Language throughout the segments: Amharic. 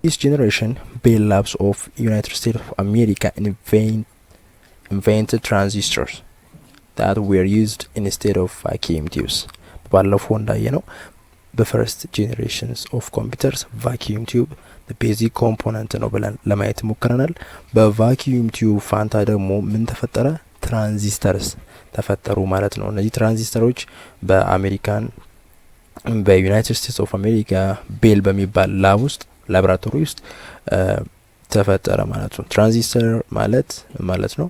Each generation, Bell Labs of United States of America invented transistors that were used instead of vacuum tubes. ባለፈው እንዳየነው በፈርስት ጄኔሬሽንስ ኦፍ ኮምፒውተርስ ቫኪዩም ቲዩብ ቤዚክ ኮምፖነንት ነው ብለን ለማየት ሞክረናል። በቫኪዩም ቲዩብ ፋንታ ደግሞ ምን ተፈጠረ? ትራንዚስተርስ ተፈጠሩ ማለት ነው። እነዚህ ትራንዚስተሮች በአሜሪካን በዩናይትድ ስቴትስ ኦፍ አሜሪካ ቤል በሚባል ላብ ውስጥ ላብራቶሪ ውስጥ ተፈጠረ ማለት ነው። ትራንዚስተር ማለት ነው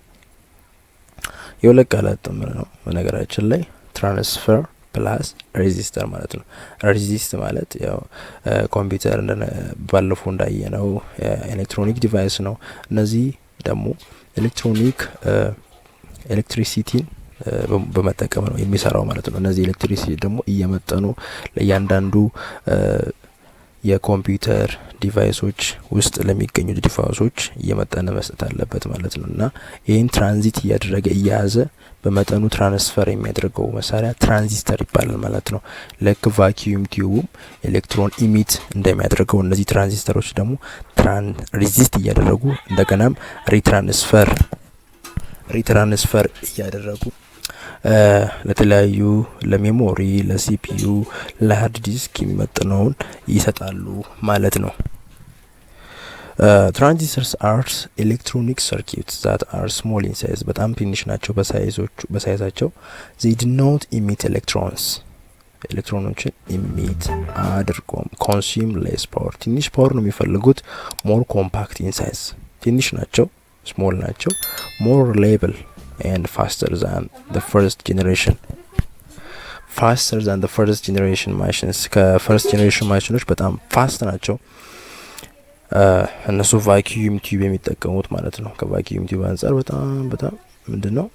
የሁለት ቃላት ጥምር ነው። በነገራችን ላይ ትራንስፈር ፕላስ ሬዚስተር ማለት ነው። ሬዚስት ማለት ያው ኮምፒውተር እንደ ባለፈው እንዳየነው ኤሌክትሮኒክ ዲቫይስ ነው። እነዚህ ደግሞ ኤሌክትሪሲቲን በመጠቀም ነው የሚሰራው ማለት ነው። እነዚህ ኤሌክትሪሲቲ ደግሞ እየመጠኑ ለእያንዳንዱ የኮምፒውተር ዲቫይሶች ውስጥ ለሚገኙ ዲቫይሶች እየመጠነ መስጠት አለበት ማለት ነው። እና ይህን ትራንዚት እያደረገ እያያዘ በመጠኑ ትራንስፈር የሚያደርገው መሳሪያ ትራንዚስተር ይባላል ማለት ነው። ልክ ቫኪዩም ቲዩብም ኤሌክትሮን ኢሚት እንደሚያደርገው እነዚህ ትራንዚስተሮች ደግሞ ሬዚስት እያደረጉ እንደገናም ሪትራንስፈር እያደረጉ ለተለያዩ ለሜሞሪ፣ ለሲፒዩ፣ ለሃርድ ዲስክ የሚመጥነውን ይሰጣሉ ማለት ነው። Transistors are electronic circuits that are small in size በጣም ትንሽ ናቸው በሳይዛቸው they do not emit electrons ኤሌክትሮኖችን ኢሚት አድርጎም consume less power ትንሽ ፓወር ነው የሚፈልጉት more compact in size ትንሽ ናቸው small ናቸው more reliable and faster than the first generation machines ከፈርስት ጄኔሬሽን ማሽኖች በጣም ፋስት ናቸው። እነሱ ቫኪዩም ቲዩብ የሚጠቀሙት ማለት ነው። ከቫኪዩም ቲዩብ አንፃር በጣም ምንድነው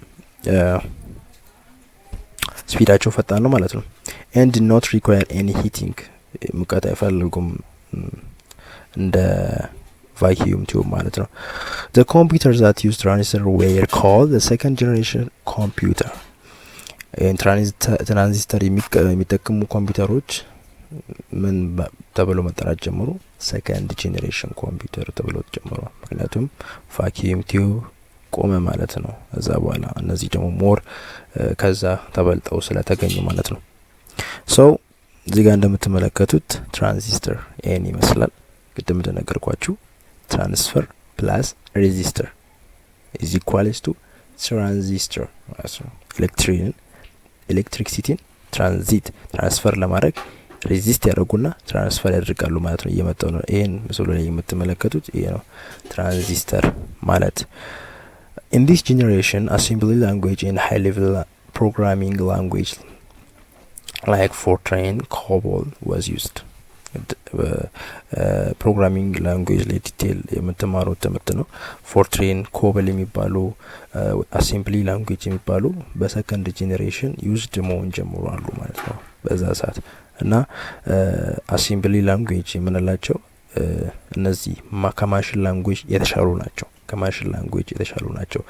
ስፒዳቸው ፈጣን ነው ማለት ነው። and did not require any heating ሙቀት አይፈልጉም እንደ ቫኪዩም ቲዩብ ማለት ነው። the computers that used transistor were called the second generation computer ትራንዚስተር የሚጠቀሙ ኮምፒውተሮች ምን ተብሎ መጠራት ጀመሩ? ሰከንድ ጄኔሬሽን ኮምፒውተር ተብሎ ጀመሩ። ምክንያቱም ቫኪዩም ቲዩብ ቆመ ማለት ነው። እዛ በኋላ እነዚህ ደግሞ ሞር ከዛ ተበልጠው ስለተገኙ ማለት ነው። ሶ እዚህ ጋር እንደምትመለከቱት ትራንዚስተር ይሄን ይመስላል። ቅድም እንደነገርኳችሁ ትራንስፈር ፕላስ ሬዚስተር is equals to ትራንዚስተር ማለት ነው። ኤሌክትሪክሲቲን ትራንስፈር ለማድረግ ሬዚስት ያደርጉና ትራንስፈር ያደርጋሉ ማለት ነው። እየመጣው ነው። ይሄን ምስሉ ላይ የምትመለከቱት ይሄ ነው ትራንዚስተር ማለት። in this generation assembly language and high level programming language like Fortran, COBOL was used ፕሮግራሚንግ ላንጉዌጅ ላይ ዲቴል የምትማሩት ትምህርት ነው። ፎርትሬን ኮበል የሚባሉ አሴምብሊ ላንጉዌጅ የሚባሉ በሰከንድ ጄኔሬሽን ዩዝድ መሆን ጀምሯሉ ማለት ነው በዛ ሰዓት። እና አሴምብሊ ላንጉዌጅ የምንላቸው እነዚህ ከማሽን ላንጉዌጅ የተሻሉ ናቸው።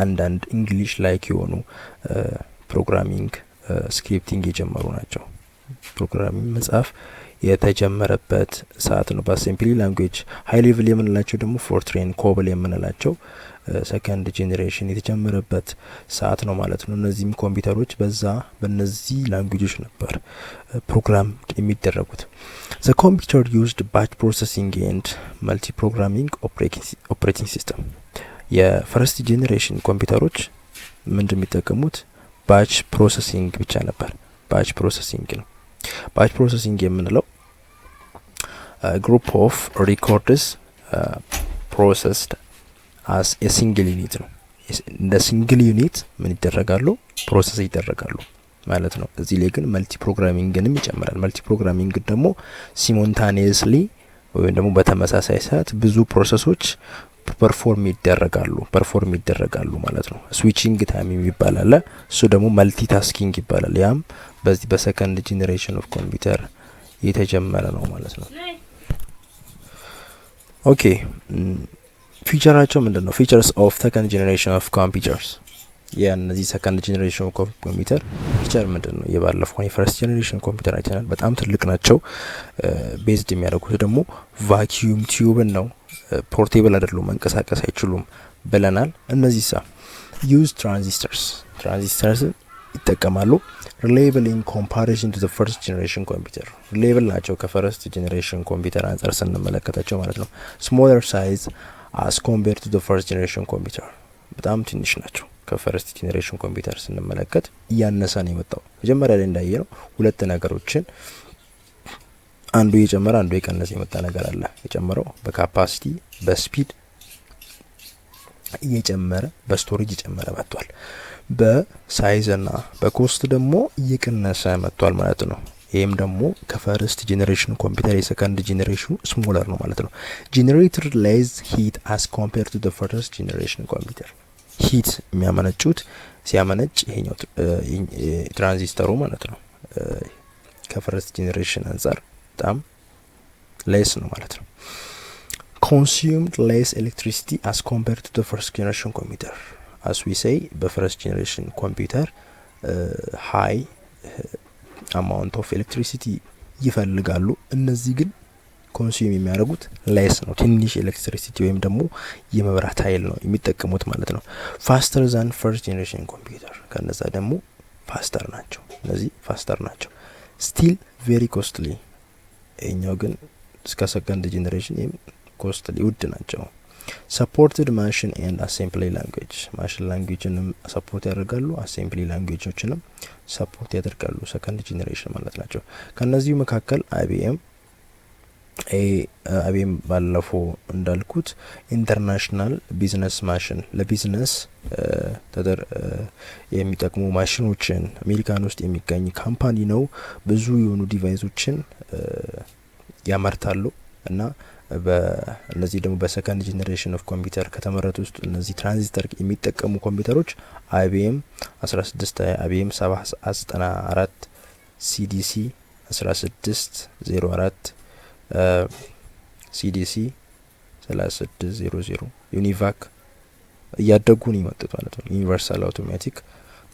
አንዳንድ እንግሊሽ ላይክ የሆኑ ፕሮግራሚንግ ስክሪፕቲንግ የጀመሩ ናቸው። ፕሮግራሚንግ መጻፍ የተጀመረበት ሰዓት ነው በአሴምብሊ ላንጉዌጅ። ሃይ ሌቭል የምንላቸው ደግሞ ፎርትሬን ኮበል የምንላቸው ሰከንድ ጄኔሬሽን የተጀመረበት ሰዓት ነው ማለት ነው። እነዚህም ኮምፒውተሮች በእነዚህ ላንጉዌጆች ነበር ፕሮግራም የሚደረጉት። the computer used batch processing and multi-programming operating system የፈርስት ጄኔሬሽን ኮምፒውተሮች ምንድነው የሚጠቀሙት? ባች ፕሮሰሲንግ ብቻ ነበር። ባች ፕሮሰሲንግ ነው። ባች ፕሮሰሲንግ የምንለው group of records processed as a single unit ነው። እንደ ሲንግል ዩኒት ምን ይደረጋሉ? ፕሮሰስ ይደረጋሉ ማለት ነው። እዚህ ላይ ግን መልቲ ፕሮግራሚንግንም ይጨምራል። መልቲ ፕሮግራሚንግ ደግሞ ሲሞንታኒየስሊ ወይም ደግሞ በተመሳሳይ ሰዓት ብዙ ፕሮሰሶች ፐርፎርም ይደረጋሉ ማለት ነው። ስዊቺንግ ታይም ይባላል። እሱ ደግሞ መልቲ ታስኪንግ ይባላል። ያም በዚህ በሰከንድ ጄኔሬሽን ኦፍ ኮምፒውተር የተጀመረ ነው ማለት ነው። ኦኬ ፊቸራቸው ምንድነው? ፊቸርስ ኦፍ ሰከንድ ጄኔሬሽን ኦፍ ኮምፒውተርስ የነዚህ ሰከንድ ጄኔሬሽን ኮምፒውተር ፊቸር ምንድነው? የባለፈው የፈርስት ጄኔሬሽን ኮምፒውተር አይተናል። በጣም ትልቅ ናቸው። ቤዝድ የሚያደርጉት ደግሞ ቫኪዩም ቲዩብን ነው። ፖርቴብል አይደሉም፣ መንቀሳቀስ አይችሉም ብለናል። እነዚህ ዩዝ ትራንዚስተርስ ይጠቀማሉ። ሪሌብል ኢን ኮምፓሪዥን ቱ ዘ ፈርስት ጄኔሬሽን ኮምፒውተር ሪሌብል ናቸው ከፈርስት ጄኔሬሽን ኮምፒውተር አንጻር ስንመለከታቸው ማለት ነው። ስሞለር ሳይዝ አስ ኮምፔርድ ቱ ዘ ፈርስት ጄኔሬሽን ኮምፒውተር በጣም ትንሽ ናቸው። ከፈርስት ጄኔሬሽን ኮምፒውተር ስንመለከት እያነሰ ነው የመጣው። መጀመሪያ ላይ እንዳየ ነው ሁለት ነገሮችን አንዱ የጨመረ አንዱ የቀነሰ የመጣ ነገር አለ። የጨመረው በካፓሲቲ በስፒድ እየጨመረ በስቶሬጅ እየጨመረ መጥቷል። በሳይዝ እና በኮስት ደግሞ እየቀነሰ መጥቷል ማለት ነው። ይሄም ደግሞ ከፈርስት ጄኔሬሽን ኮምፒውተር የሰከንድ ጄኔሬሽኑ ስሞለር ነው ማለት ነው። ጄኔሬተር ሌዝ ሂት አስ ኮምፔርድ ቱ ዘ ፈርስት ጄኔሬሽን ኮምፒውተር ሂት የሚያመነጩት ሲያመነጭ ይሄኛው ትራንዚስተሩ ማለት ነው ከፈርስት ጄኔሬሽን አንጻር በጣም ሌስ ነው ማለት ነው። consumed less electricity as compared to the first generation computer. As we say, በፈርስት ጄኔሬሽን ኮምፒውተር high amount of electricity ይፈልጋሉ። እነዚህ ግን ኮንሱም የሚያደርጉት ሌስ ነው፣ ትንሽ ኤሌክትሪሲቲ ወይም ደግሞ የመብራት ኃይል ነው የሚጠቀሙት ማለት ነው። faster than first generation computer ከነዛ ደግሞ ፋስተር ናቸው። እነዚህ ፋስተር ናቸው። still very costly እኛው ግን እስከ ሰከንድ ጄኔሬሽን ኮስትሊ ውድ ናቸው። supported machine and assembly language ማሽን ላንጉዌጅንም ሰፖርት ያደርጋሉ፣ አሴምብሊ ላንጉዌጆችንም ሰፖርት ያደርጋሉ። ሰከንድ ጄኔሬሽን ማለት ናቸው። ከነዚህ መካከል አይቢኤም ባለፈው እንዳልኩት ኢንተርናሽናል ቢዝነስ ማሽን ለቢዝነስ የሚጠቅሙ ማሽኖችን አሜሪካን ውስጥ የሚገኝ ካምፓኒ ነው። ብዙ የሆኑ ዲቫይሶችን ያመርታሉ እና በእነዚህ ደግሞ በሰከንድ ጄኔሬሽን ኦፍ ኮምፒውተር ከተመረቱ ውስጥ እነዚህ ትራንዚስተር የሚጠቀሙ ኮምፒውተሮች አይቢኤም 16 አይቢኤም 794 ሲዲሲ 1604 ሲዲሲ 3600 ዩኒቫክ እያደጉ ነው የመጡት ማለት ነው። ዩኒቨርሳል አውቶማቲክ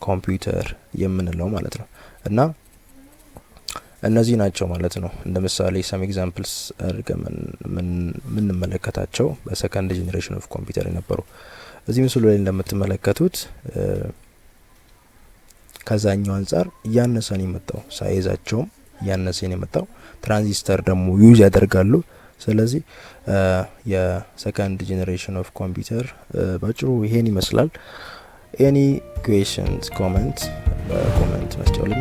ኮምፒውተር የምንለው ማለት ነው እና እነዚህ ናቸው ማለት ነው። እንደ ምሳሌ ሰም ኤግዛምፕልስ አድርገን ምንመለከታቸው በሰከንድ ጄኔሬሽን ኦፍ ኮምፒውተር የነበሩ እዚህ ምስሉ ላይ እንደምትመለከቱት ከዛኛው አንጻር እያነሰ ነው የመጣው። ሳይዛቸውም እያነሰ ነው የመጣው። ትራንዚስተር ደግሞ ዩዝ ያደርጋሉ። ስለዚህ የሰከንድ ጄኔሬሽን ኦፍ ኮምፒውተር ባጭሩ ይሄን ይመስላል። ኤኒ ኩዌሽንስ ኮሜንት በኮሜንት መስጫው ላይ